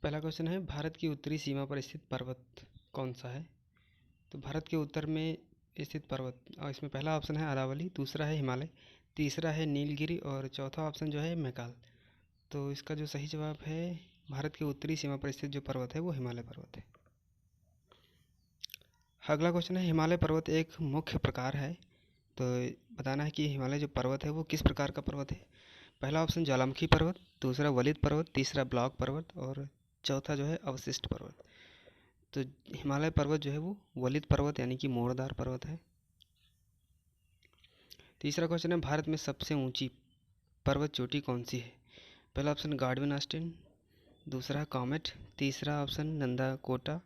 पहला क्वेश्चन है, भारत की उत्तरी सीमा पर स्थित पर्वत कौन सा है? तो भारत के उत्तर में स्थित पर्वत, और इसमें पहला ऑप्शन है अरावली, दूसरा है हिमालय, तीसरा है नीलगिरी और चौथा ऑप्शन जो है मैकाल। तो इसका जो सही जवाब है, भारत के उत्तरी सीमा पर स्थित जो पर्वत है वो हिमालय पर्वत है। अगला क्वेश्चन है, हिमालय पर्वत एक मुख्य प्रकार है, तो बताना है कि हिमालय जो पर्वत है वो किस प्रकार का पर्वत है। पहला ऑप्शन ज्वालामुखी पर्वत, दूसरा वलित पर्वत, तीसरा ब्लॉक पर्वत और चौथा जो है अवशिष्ट पर्वत। तो हिमालय पर्वत जो है वो वलित पर्वत यानी कि मोड़दार पर्वत है। तीसरा क्वेश्चन है, भारत में सबसे ऊंची पर्वत चोटी कौन सी है? पहला ऑप्शन गार्डविन ऑस्टिन, दूसरा कॉमेट, तीसरा ऑप्शन नंदा कोटा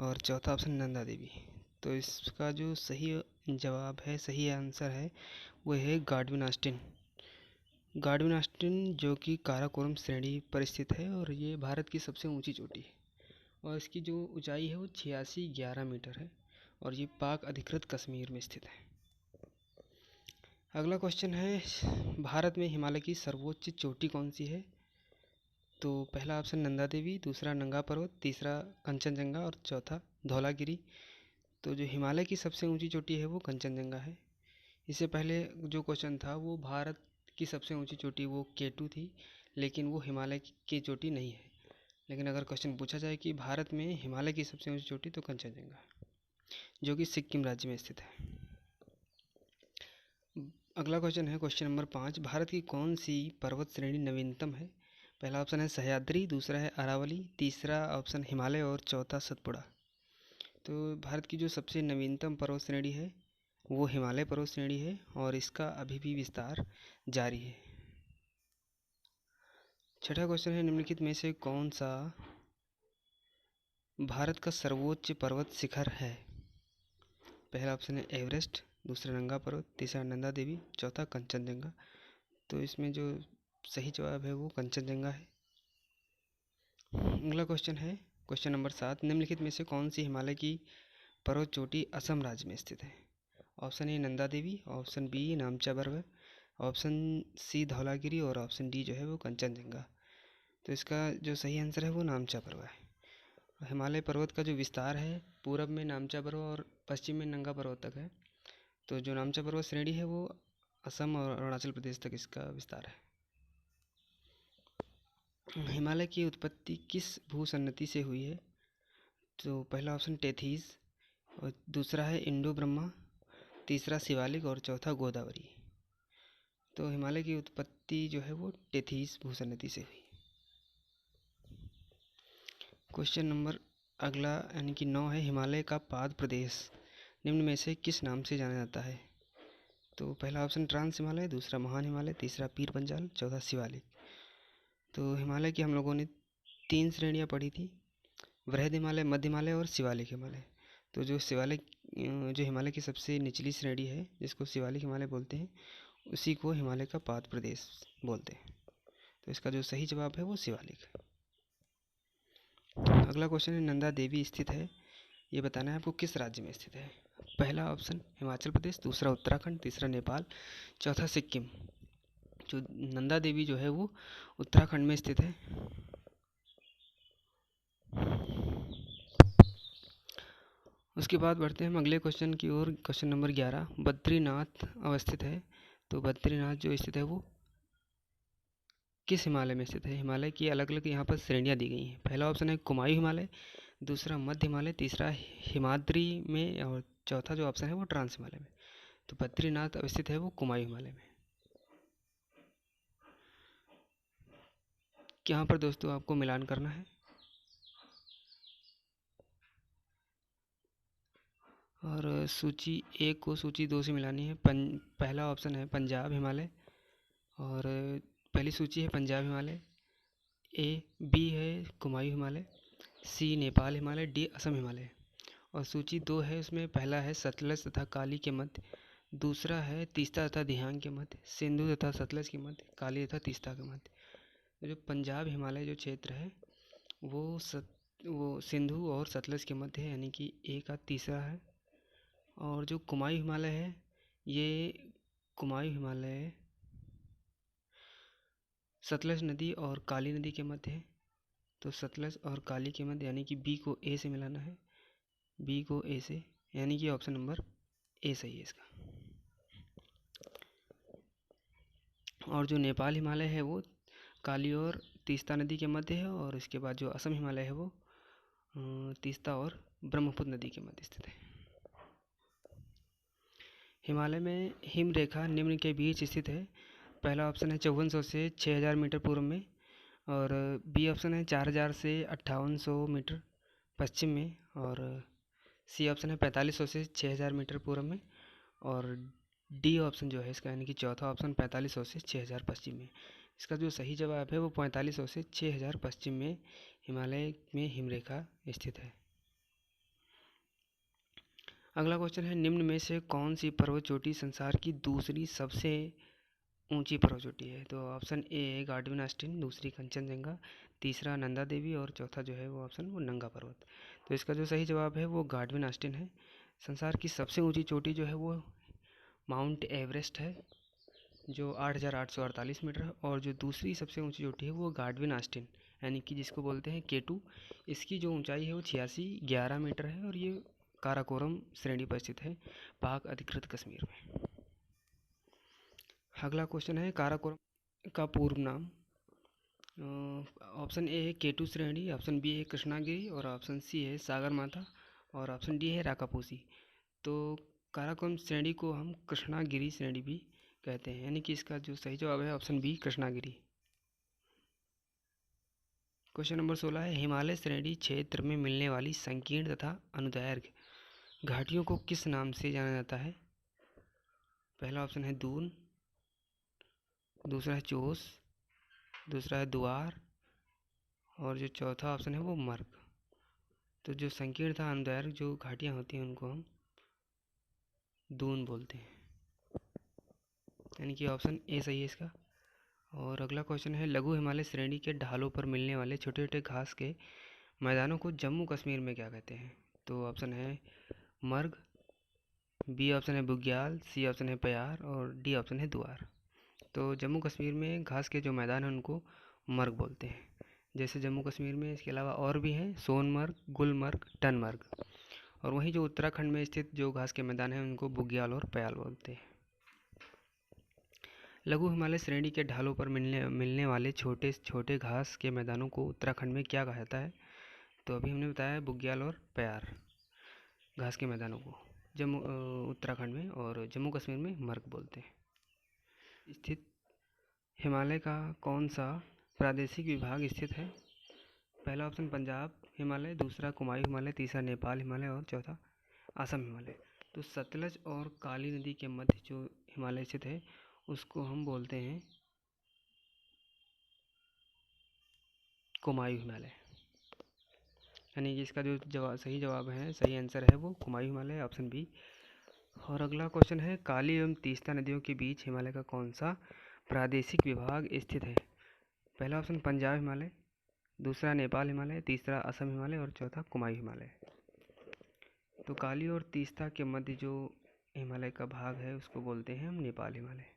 और चौथा ऑप्शन नंदा देवी। तो इसका जो सही जवाब है, सही आंसर है, वो है गार्डविन ऑस्टिन। गार्डविन ऑस्टिन जो कि काराकोरम श्रेणी पर स्थित है और ये भारत की सबसे ऊंची चोटी है और इसकी जो ऊंचाई है वो 8611 मीटर है और ये पाक अधिकृत कश्मीर में स्थित है। अगला क्वेश्चन है, भारत में हिमालय की सर्वोच्च चोटी कौन सी है? तो पहला ऑप्शन नंदा देवी, दूसरा नंगा पर्वत, तीसरा कंचनजंगा और चौथा धौलागिरी। तो जो हिमालय की सबसे ऊंची चोटी है वो कंचनजंगा है। इससे पहले जो क्वेश्चन था वो भारत की सबसे ऊंची चोटी वो केटू थी, लेकिन वो हिमालय की चोटी नहीं है। लेकिन अगर क्वेश्चन पूछा जाए कि भारत में हिमालय की सबसे ऊंची चोटी, तो कंचनजंगा जो कि सिक्किम राज्य में स्थित है। अगला क्वेश्चन है, क्वेश्चन नंबर 5, भारत की कौन सी पर्वत श्रेणी नवीनतम है? पहला ऑप्शन है सह्याद्री, दूसरा है अरावली, तीसरा ऑप्शन हिमालय और चौथा सतपुड़ा। तो भारत की जो सबसे नवीनतम पर्वत श्रेणी है वो हिमालय पर्वत श्रेणी है और इसका अभी भी विस्तार जारी है। छठा क्वेश्चन है, निम्नलिखित में से कौन सा भारत का सर्वोच्च पर्वत शिखर है? पहला ऑप्शन है एवरेस्ट, दूसरा नंगा पर्वत, तीसरा नंदा देवी, चौथा कंचनजंगा। तो इसमें जो सही जवाब है वो कंचनजंगा है। अगला क्वेश्चन है, क्वेश्चन नंबर 7, निम्नलिखित में से कौन सी हिमालय की पर्वत चोटी असम राज्य में स्थित है? Option A Nanda Devi, option B Namcha पर्वत, ऑप्शन सी धौलागिरी और ऑप्शन डी जो है वो कंचनजंगा। तो इसका जो सही आंसर है वो नामचा पर्वत है। हिमालय पर्वत का जो विस्तार है पूरब में नामचा पर्वत और पश्चिम में नंगा पर्वत तक है। तो जो नामचा पर्वत श्रेणी है वो असम और अरुणाचल प्रदेश तक इसका विस्तार है। हिमालय की उत्पत्ति किस भूसन्नति से हुई है? तो पहला ऑप्शन टेथीस और दूसरा है इंडो ब्रह्मा, तीसरा शिवालिक और चौथा गोदावरी। तो हिमालय की उत्पत्ति जो है वो टेथीस भूसन्नति से हुई। क्वेश्चन नंबर अगला यानी कि 9 है, हिमालय का पाद प्रदेश निम्न में से किस नाम से जाना जाता है? तो पहला ऑप्शन ट्रांस हिमालय, दूसरा महान हिमालय, तीसरा पीर पंजाल, चौथा शिवालिक। तो हिमालय की हम लोगों ने 3 श्रेणियाँ पढ़ी थी, वृहद हिमालय, मध्य हिमालय और शिवालिक हिमालय। तो जो शिवालिक जो हिमालय की सबसे निचली श्रेणी है जिसको शिवालिक हिमालय बोलते हैं, उसी को हिमालय का पाद प्रदेश बोलते हैं। तो इसका जो सही जवाब है वो शिवालिक है। अगला क्वेश्चन है, नंदा देवी स्थित है, ये बताना है आपको किस राज्य में स्थित है? पहला ऑप्शन हिमाचल प्रदेश, दूसरा उत्तराखंड, तीसरा नेपाल, चौथा सिक्किम। जो नंदा देवी जो है वो उत्तराखंड में स्थित है। उसके बाद बढ़ते हैं हम अगले क्वेश्चन की ओर। क्वेश्चन नंबर 11, बद्रीनाथ अवस्थित है, तो बद्रीनाथ जो स्थित है वो किस हिमालय में स्थित है? हिमालय की अलग अलग यहाँ पर श्रेणियाँ दी गई हैं। पहला ऑप्शन है कुमायूं हिमालय, दूसरा मध्य हिमालय, तीसरा हिमाद्री में और चौथा जो ऑप्शन है वो ट्रांस हिमालय में। तो बद्रीनाथ अवस्थित है वो कुमायूं हिमालय में। यहाँ पर दोस्तों आपको मिलान करना है और सूची 1 को सूची 2 से मिलानी है। पहला ऑप्शन है पंजाब हिमालय और पहली सूची है पंजाब हिमालय, ए बी है कुमायूं हिमालय, सी नेपाल हिमालय, डी असम हिमालय। और सूची 2 है, उसमें पहला है सतलज तथा काली के मध्य, दूसरा है तीस्ता तथा दिहांग के मध्य, सिंधु तथा सतलज के मध्य, काली तथा तीस्ता के मध्य। तो जो पंजाब हिमालय जो क्षेत्र है वो सिंधु और सतलज के मध्य है यानी कि ए का तीसरा है। और जो कुमायूं हिमालय है ये कुमायूं हिमालय सतलज नदी और काली नदी के मध्य है। तो सतलज और काली के मध्य, यानी कि बी को ए से मिलाना है, बी को ए से, यानी कि ऑप्शन नंबर ए सही है इसका। और जो नेपाल हिमालय है वो काली और तीस्ता नदी के मध्य है, और इसके बाद जो असम हिमालय है वो तीस्ता और ब्रह्मपुत्र नदी के मध्य स्थित है। हिमालय में हिम रेखा निम्न के बीच स्थित है। पहला ऑप्शन है 5400 से 6000 मीटर पूर्व में, और बी ऑप्शन है 4000 से 5800 मीटर पश्चिम में, और सी ऑप्शन है 4500 से 6000 मीटर पूर्व में, और डी ऑप्शन जो है इसका, यानी कि चौथा ऑप्शन 4500 से 6000 पश्चिम में। इसका जो सही जवाब है वो 4500 से 6000 पश्चिम में हिमालय में हिमरेखा स्थित है। अगला क्वेश्चन है, निम्न में से कौन सी पर्वत चोटी संसार की दूसरी सबसे ऊंची पर्वत चोटी है? तो ऑप्शन ए है गार्डविन आस्टिन, दूसरी कंचनजंगा, तीसरा नंदा देवी, और चौथा जो है वो ऑप्शन वो नंगा पर्वत। तो इसका जो सही जवाब है वो गार्डविन आस्टिन है। संसार की सबसे ऊंची चोटी जो है वो माउंट एवरेस्ट है, जो 8848 मीटर है, और जो दूसरी सबसे ऊंची चोटी है वो गार्डविन आस्टिन, यानी कि जिसको बोलते हैं K2। इसकी जो ऊंचाई है वो 8611 मीटर है, और ये काराकोरम श्रेणी पर स्थित है, पाक अधिकृत कश्मीर में। अगला क्वेश्चन है, काराकोरम का पूर्व नाम। ऑप्शन ए है K2 श्रेणी, ऑप्शन बी है कृष्णागिरी, और ऑप्शन सी है सागर माथा, और ऑप्शन डी है राकापोसी। तो काराकोरम श्रेणी को हम कृष्णागिरी श्रेणी भी कहते हैं, यानी कि इसका जो सही जवाब है option B Krishnagiri. Question number 16 है, हिमालय श्रेणी क्षेत्र में मिलने वाली संकीर्ण तथा अनुदैर्घ्य घाटियों को किस नाम से जाना जाता है? पहला ऑप्शन है दून, दूसरा है चोस, दूसरा है दुआर, और जो चौथा ऑप्शन है वो मर्ग। तो जो संकीर्ण तथा अनुदैर्घ्य जो घाटियाँ होती हैं उनको हम दून बोलते हैं, यानी कि ऑप्शन ए सही है इसका। और अगला क्वेश्चन है, लघु हिमालय श्रेणी के ढालों पर मिलने वाले छोटे छोटे घास के मैदानों को जम्मू कश्मीर में क्या कहते हैं? तो ऑप्शन है मर्ग, बी ऑप्शन है बुग्याल, सी ऑप्शन है प्यार, और डी ऑप्शन है दुआर। तो जम्मू कश्मीर में घास के जो मैदान हैं उनको मर्ग बोलते हैं। जैसे जम्मू कश्मीर में इसके अलावा और भी हैं, सोनमर्ग, गुलमर्ग, टनमर्ग, और वहीं जो उत्तराखंड में स्थित जो घास के मैदान हैं उनको बुग्याल और प्याल बोलते हैं। लघु हिमालय श्रेणी के ढालों पर मिलने वाले छोटे छोटे घास के मैदानों को उत्तराखंड में क्या कहा जाता है? तो अभी हमने बताया बुग्याल और प्यार घास के मैदानों को जम्मू उत्तराखंड में, और जम्मू कश्मीर में मर्ग बोलते हैं। स्थित हिमालय का कौन सा प्रादेशिक विभाग स्थित है? पहला ऑप्शन पंजाब हिमालय, दूसरा कुमायूं हिमालय, तीसरा नेपाल हिमालय, और चौथा असम हिमालय। तो सतलज और काली नदी के मध्य जो हिमालय स्थित है उसको हम बोलते हैं कुमायूं हिमालय, यानी कि इसका जो सही जवाब है, सही आंसर है वो कुमायूं हिमालय, ऑप्शन बी। और अगला क्वेश्चन है, काली एवं तीस्ता नदियों के बीच हिमालय का कौन सा प्रादेशिक विभाग स्थित है? पहला ऑप्शन पंजाब हिमालय, दूसरा नेपाल हिमालय, तीसरा असम हिमालय, और चौथा कुमायूं हिमालय। तो काली और तीस्ता के मध्य जो हिमालय का भाग है उसको बोलते हैं हम नेपाल हिमालय।